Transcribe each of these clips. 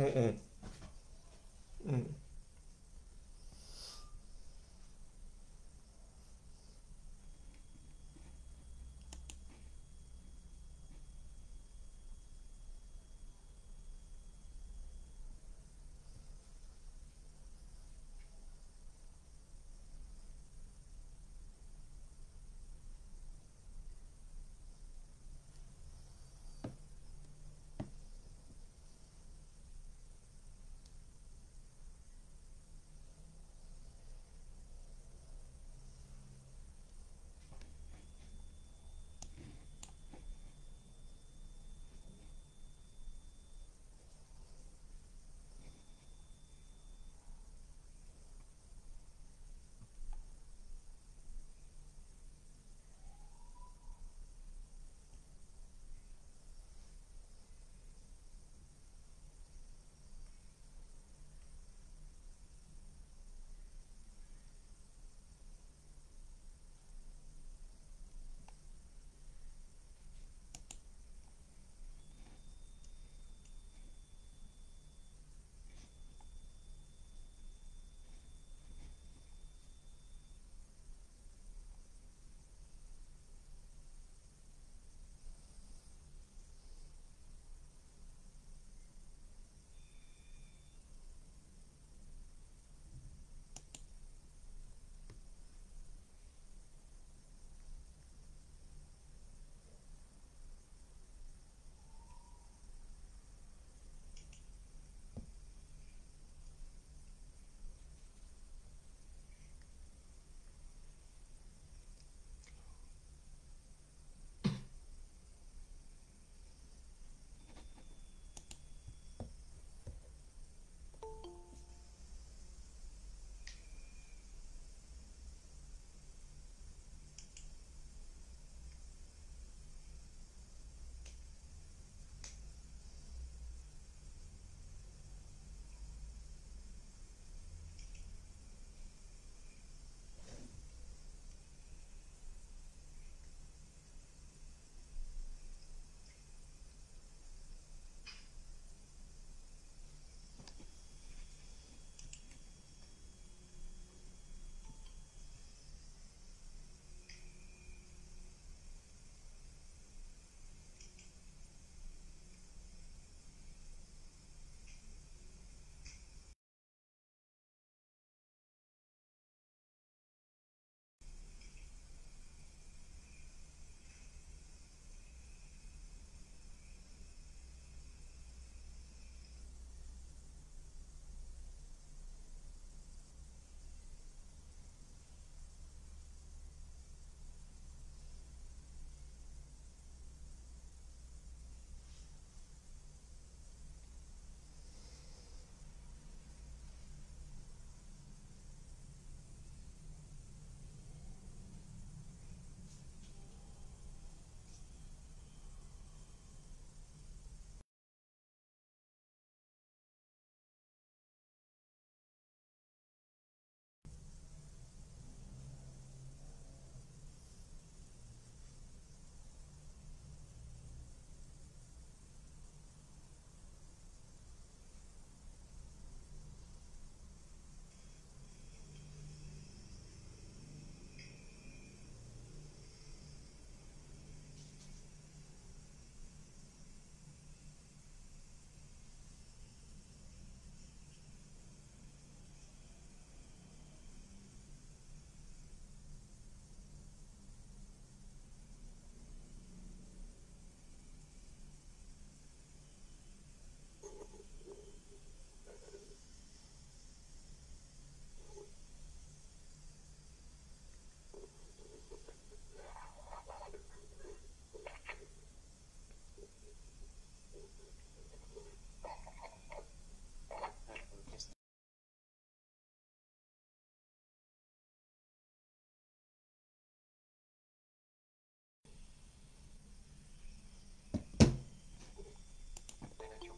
Mm-mm. Mm.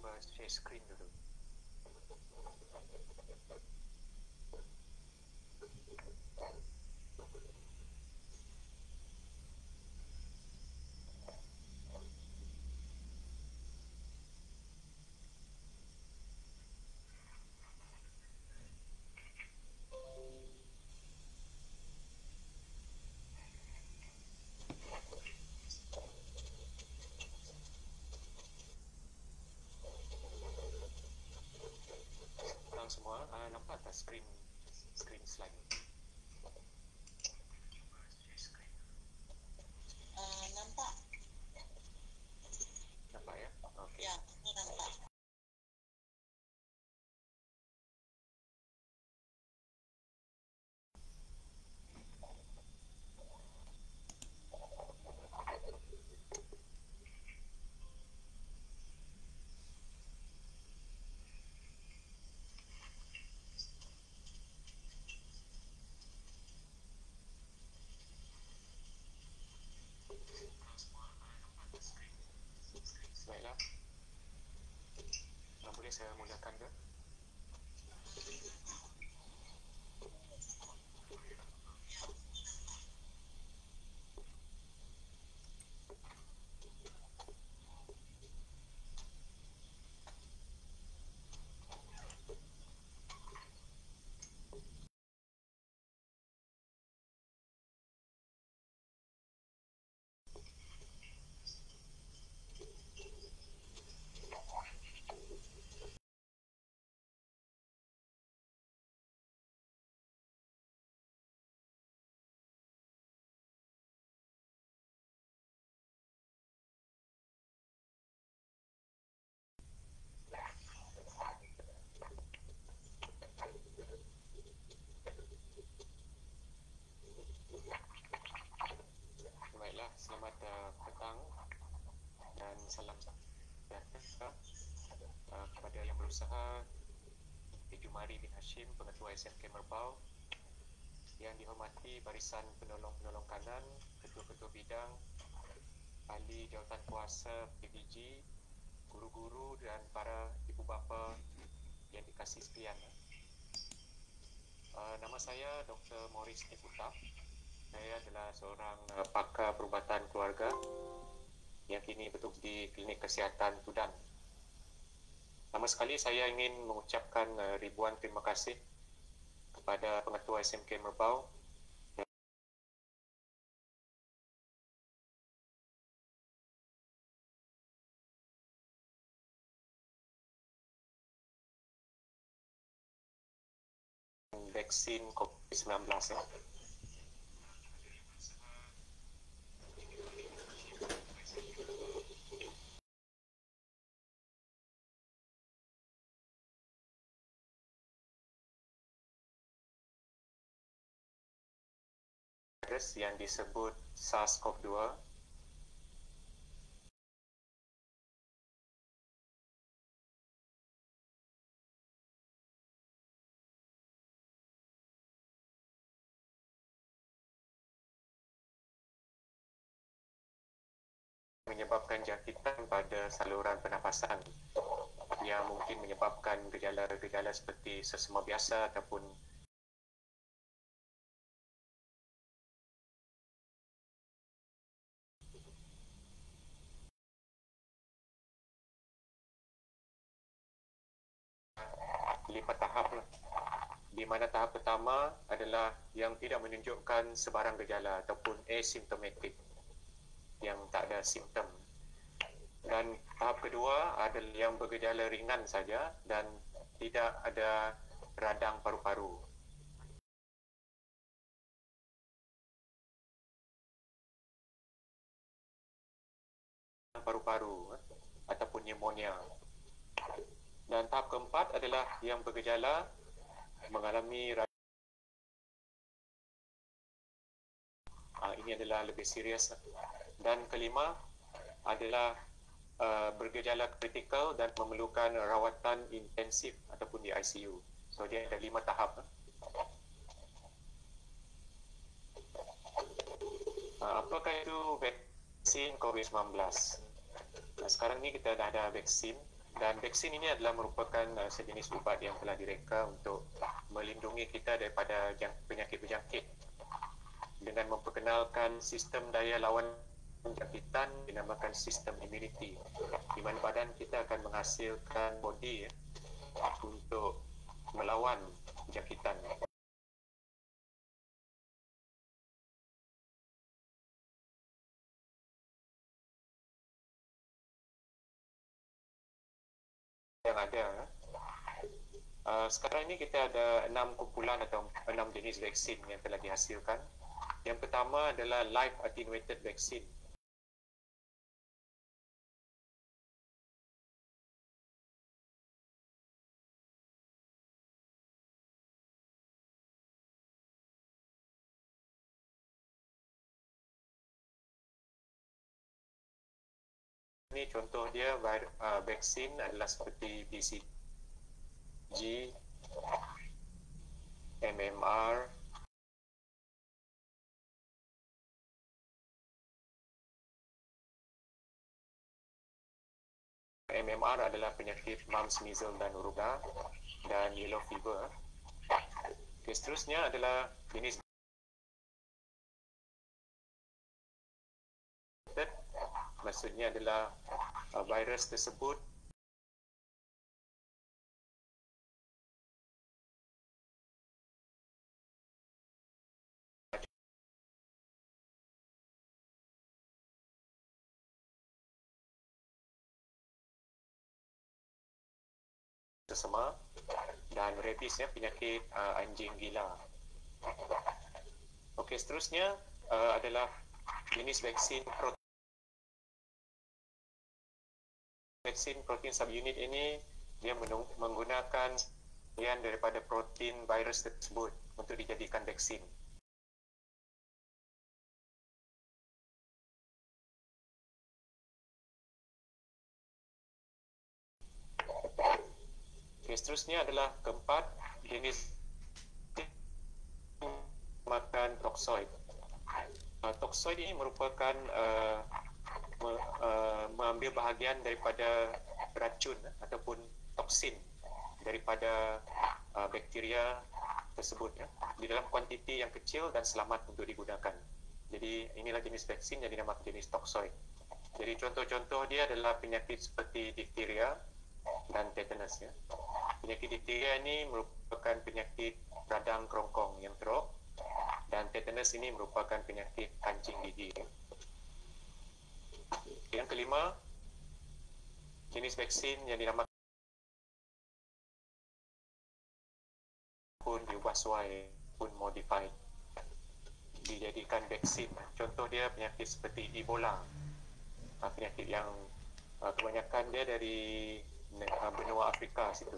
Coba share screen dulu. screen slide. Nampak? Nampak ya? Okey. Ya, nampak. Baiklah. Boleh saya mulakan ke? Baiklah, selamat petang dan salam sejahtera kepada yang berusaha, Jumari bin Hashim, Pengetua SMK Merbau, yang dihormati barisan penolong-penolong kanan, ketua-ketua bidang, ahli jawatan kuasa PBG, guru-guru dan para ibu bapa yang dikasihi sekalian. Nama saya Dr. Morris Niputap. Saya adalah seorang pakar perubatan keluarga yang kini bertugas di Klinik Kesihatan Tudan. Pertama sekali saya ingin mengucapkan ribuan terima kasih kepada Pengetua SMK Merbau vaksin COVID-19 ya. Virus yang disebut SARS-CoV-2 menyebabkan jangkitan pada saluran pernafasan yang mungkin menyebabkan gejala-gejala seperti sesama biasa ataupun lipat tahap lah. Di mana tahap pertama adalah yang tidak menunjukkan sebarang gejala ataupun asymptomatic, yang tak ada simptom. Dan tahap kedua adalah yang bergejala ringan saja dan tidak ada radang paru-paru. Paru-paru ataupun pneumonia. Dan tahap keempat adalah yang bergejala mengalami ini adalah lebih serius. Dan kelima adalah bergejala kritikal dan memerlukan rawatan intensif ataupun di ICU. So dia ada 5 tahap. Apakah itu vaksin COVID-19? Sekarang ni kita dah ada vaksin, dan vaksin ini adalah merupakan sejenis ubat yang telah direka untuk melindungi kita daripada penyakit berjangkit dengan memperkenalkan sistem daya lawan jangkitan dinamakan sistem immunity, di mana badan kita akan menghasilkan body untuk melawan jangkitan. Yang ada Sekarang ini kita ada 6 kumpulan atau 6 jenis vaksin yang telah dihasilkan. Yang pertama adalah live attenuated vaccine. Ini contoh dia, vaksin adalah seperti BCG, MMR, MMR adalah penyakit mumps, measles dan rubella dan yellow fever. Okay, seterusnya adalah jenis maksudnya adalah virus tersebut tersema dan rabies, penyakit anjing gila. Okey, seterusnya adalah jenis vaksin protein subunit ini. Dia menggunakan bagian daripada protein virus tersebut untuk dijadikan vaksin. Okay, seterusnya adalah keempat, jenis makan toxoid. Toxoid ini merupakan mengambil bahagian daripada racun ataupun toksin daripada bakteria tersebut di dalam kuantiti yang kecil dan selamat untuk digunakan. Jadi inilah jenis vaksin yang dinamakan jenis toxoid. Jadi contoh-contoh dia adalah penyakit seperti difteria dan tetanus. Penyakit difteria ini merupakan penyakit radang kerongkong yang teruk, dan tetanus ini merupakan penyakit kancing gigi. Yang kelima, jenis vaksin yang dinamakan pun diubah suai, pun modified, dijadikan vaksin. Contoh dia penyakit seperti Ebola, penyakit yang kebanyakan dia dari benua Afrika situ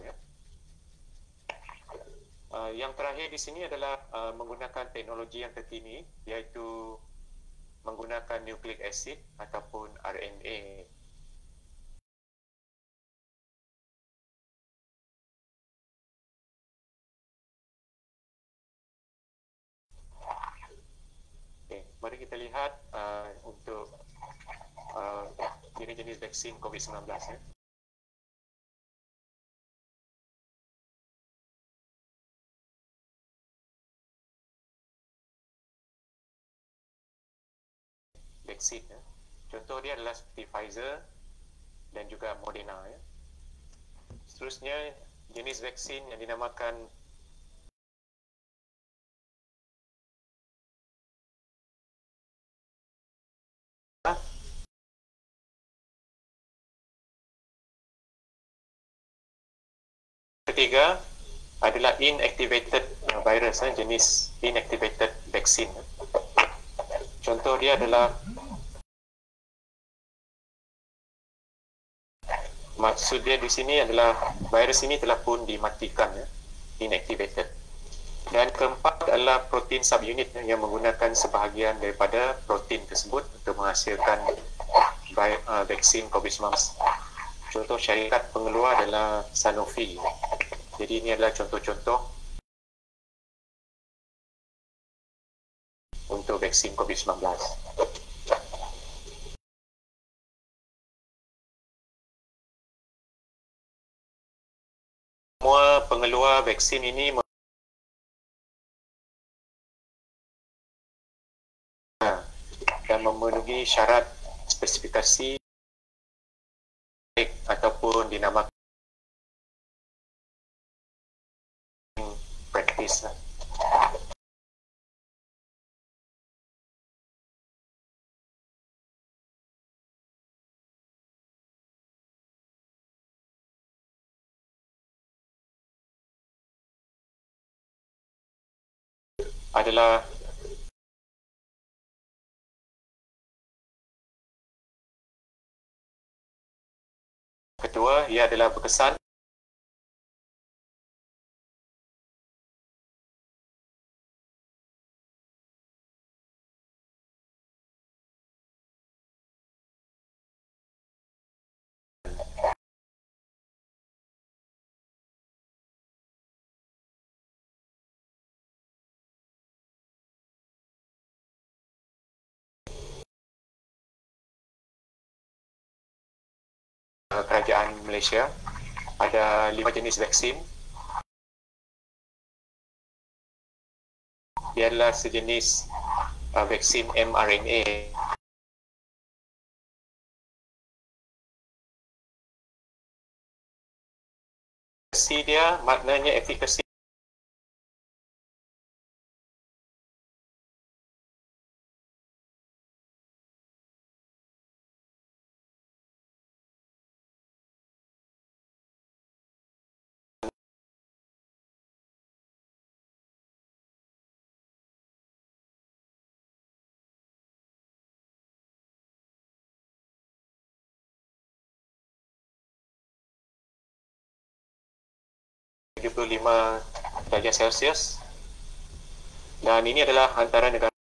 Yang terakhir di sini adalah menggunakan teknologi yang terkini, iaitu menggunakan nucleic acid ataupun RNA. Okay, mari kita lihat untuk jenis-jenis vaksin COVID-19 vaksin. Contoh dia adalah seperti Pfizer dan juga Moderna. Seterusnya, jenis vaksin yang dinamakan ketiga adalah inactivated virus, jenis inactivated vaksin. Contoh dia adalah, maksud dia di sini adalah virus ini telah pun dimatikan, inactivated. Dan keempat adalah protein subunit yang menggunakan sebahagian daripada protein tersebut untuk menghasilkan vaksin COVID-19. Contoh syarikat pengeluar adalah Sanofi. Jadi ini adalah contoh-contoh untuk vaksin COVID-19. Semua pengeluar vaksin ini dan memenuhi syarat spesifikasi ataupun dinamakan practice. adalah kedua, ia adalah berkesan kerajaan Malaysia. Ada 5 jenis vaksin. Ia adalah sejenis vaksin mRNA. Efikasi dia, maknanya efikasi -75°C, dan ini adalah antara negara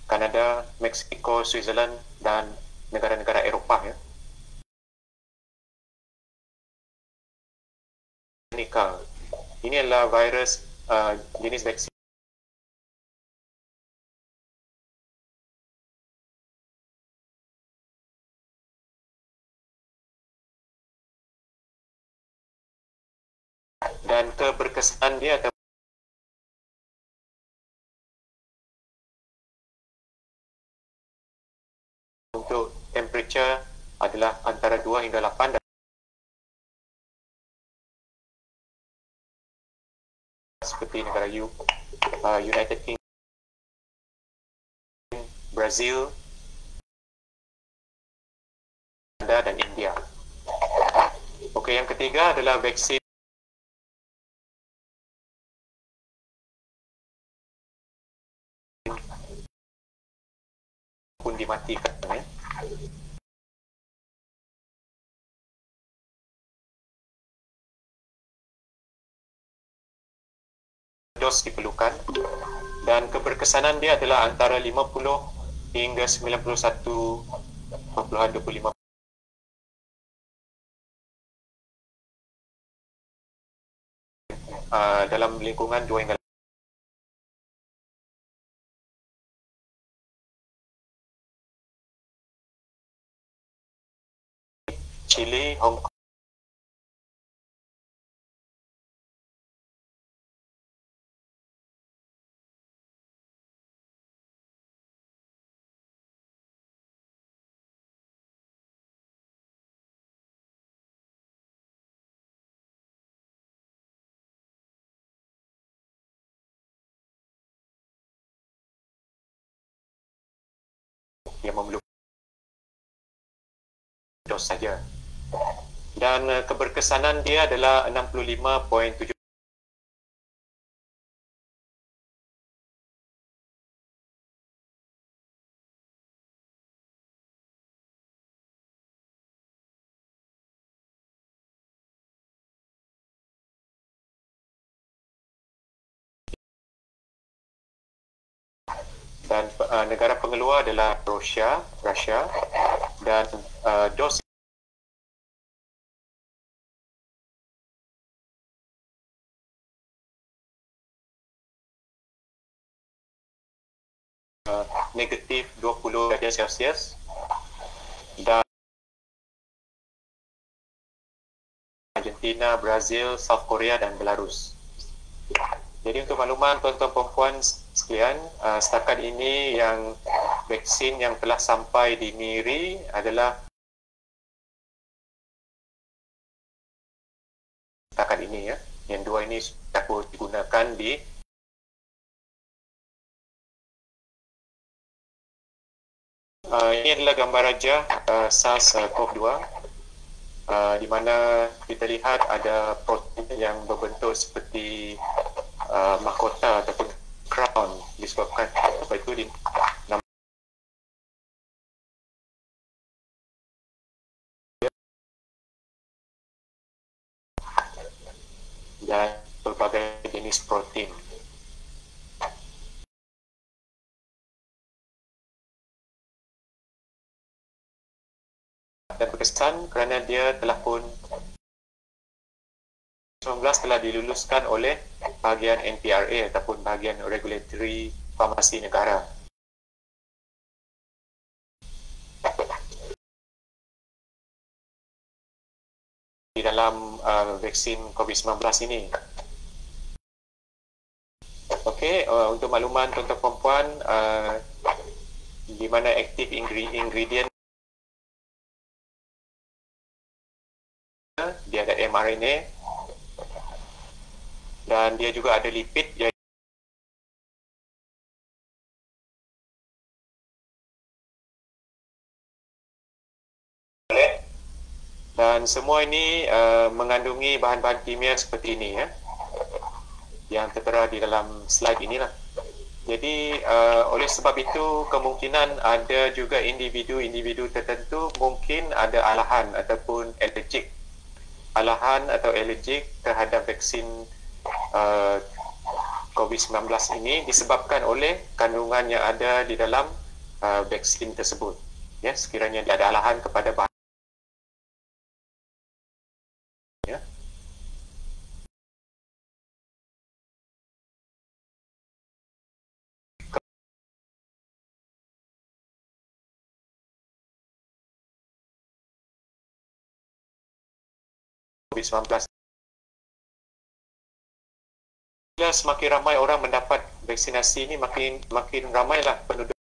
Kanada, Meksiko, Switzerland dan negara-negara Eropah ya. Ini adalah virus jenis vaksin dan keberkesanan dia untuk temperature adalah antara 2 hingga 8 dan seperti negara United Kingdom, Brazil, Kanada dan India. Okey, yang ketiga adalah vaksin pun dimatikan ya. Dos diperlukan dan keberkesanan dia adalah antara 50 hingga 91.25 dalam lingkungan 2 hingga Chile, Hong Kong, yang memerlukan dos saja. Dan keberkesanan dia adalah 65.7. Dan negara pengeluar adalah Rusia dan dos negatif 20°C dan Argentina, Brazil, South Korea dan Belarus. Jadi untuk makluman tuan-tuan perempuan sekalian, setakat ini yang vaksin yang telah sampai di Miri adalah setakat ini ya. Yang dua ini dapat digunakan di ini adalah gambar raja SARS-CoV-2 di mana kita lihat ada protein yang berbentuk seperti mahkota ataupun crown disebabkan apa itu di dan berbagai jenis protein. Dan berkesan kerana dia telah pun 19 telah diluluskan oleh bahagian NPRA ataupun bahagian Regulatory Farmasi Negara. Di dalam vaksin COVID-19 ini. Okey, untuk makluman tuan-tuan puan-puan, di mana aktif ingredient dia ada mRNA dan dia juga ada lipid dan semua ini mengandungi bahan-bahan kimia seperti ini ya, yang tertera di dalam slide inilah. Jadi oleh sebab itu kemungkinan ada juga individu-individu tertentu mungkin ada alahan ataupun alergik terhadap vaksin COVID-19 ini disebabkan oleh kandungan yang ada di dalam vaksin tersebut. Ya, sekiranya dia ada alahan kepada bahan ya. COVID-19. Bila semakin ramai orang mendapat vaksinasi ini, makin ramailah penduduk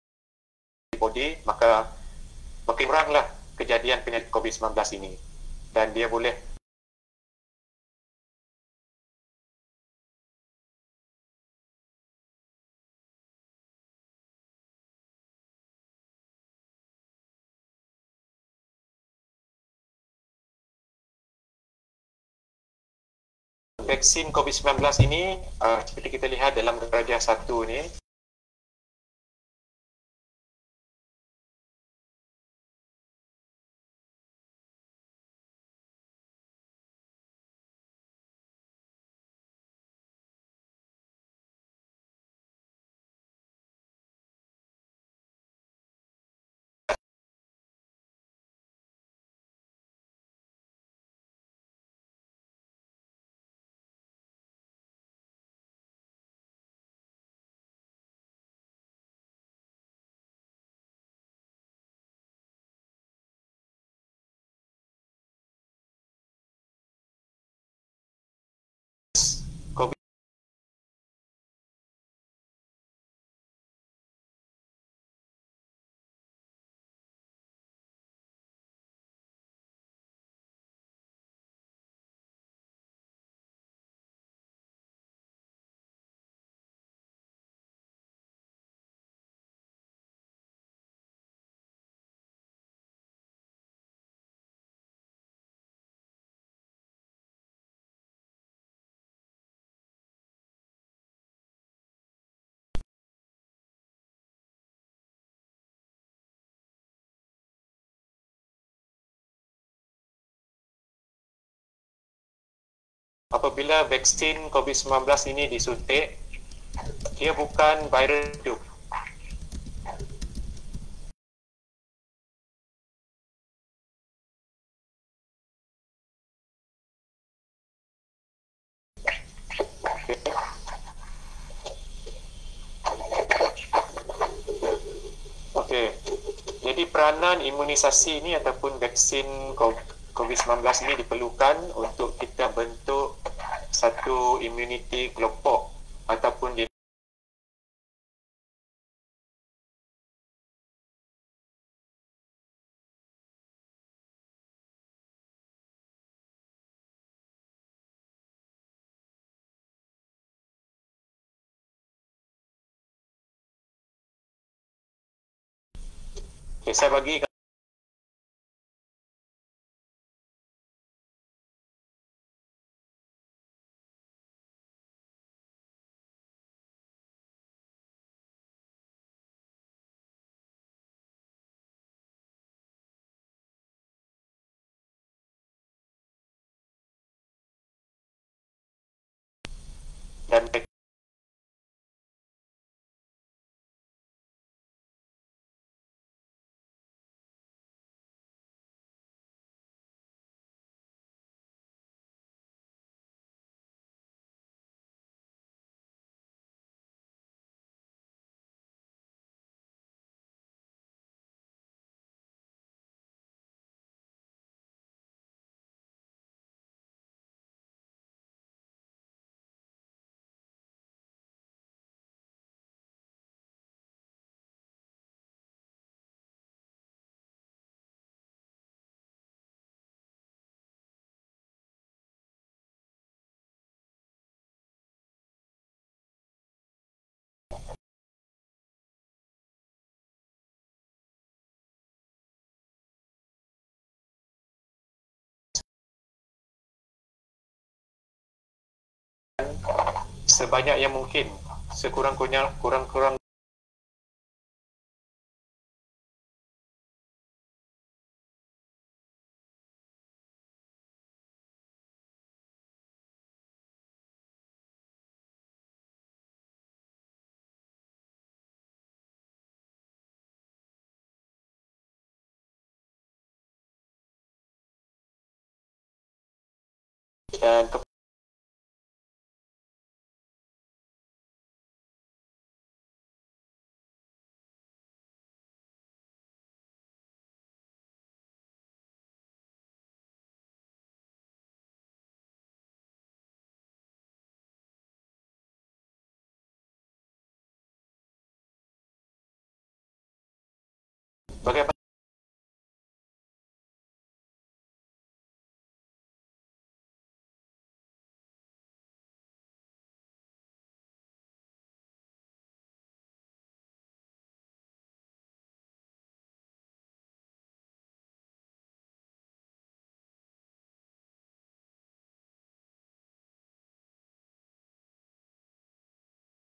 body, maka makin kuranglah kejadian penyakit COVID-19 ini. Dan dia boleh vaksin COVID-19 ini seperti kita lihat dalam darjah 1 ni, COVID apabila vaksin COVID-19 ini disuntik, dia bukan virus hidup. Okey. Jadi peranan imunisasi ini ataupun vaksin COVID-19 ini diperlukan untuk kita bentuk satu immunity kelompok ataupun di okay, saya bagi dan sebanyak yang mungkin, sekurang-kurangnya dan bagaimana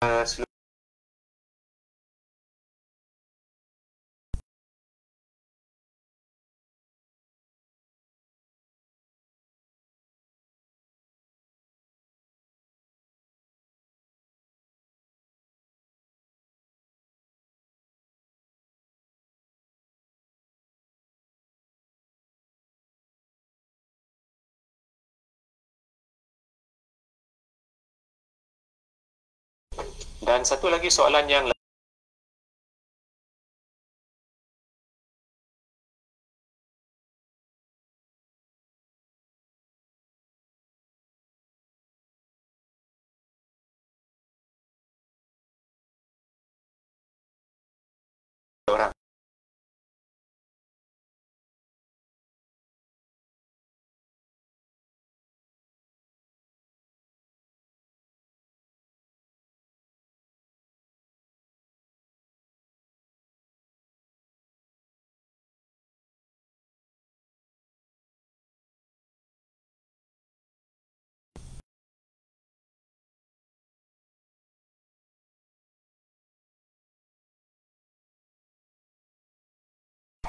seluruh dan satu lagi soalan yang orang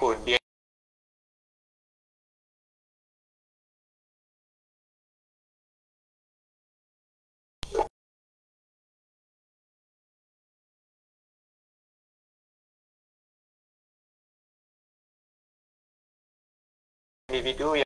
pun dia individu yang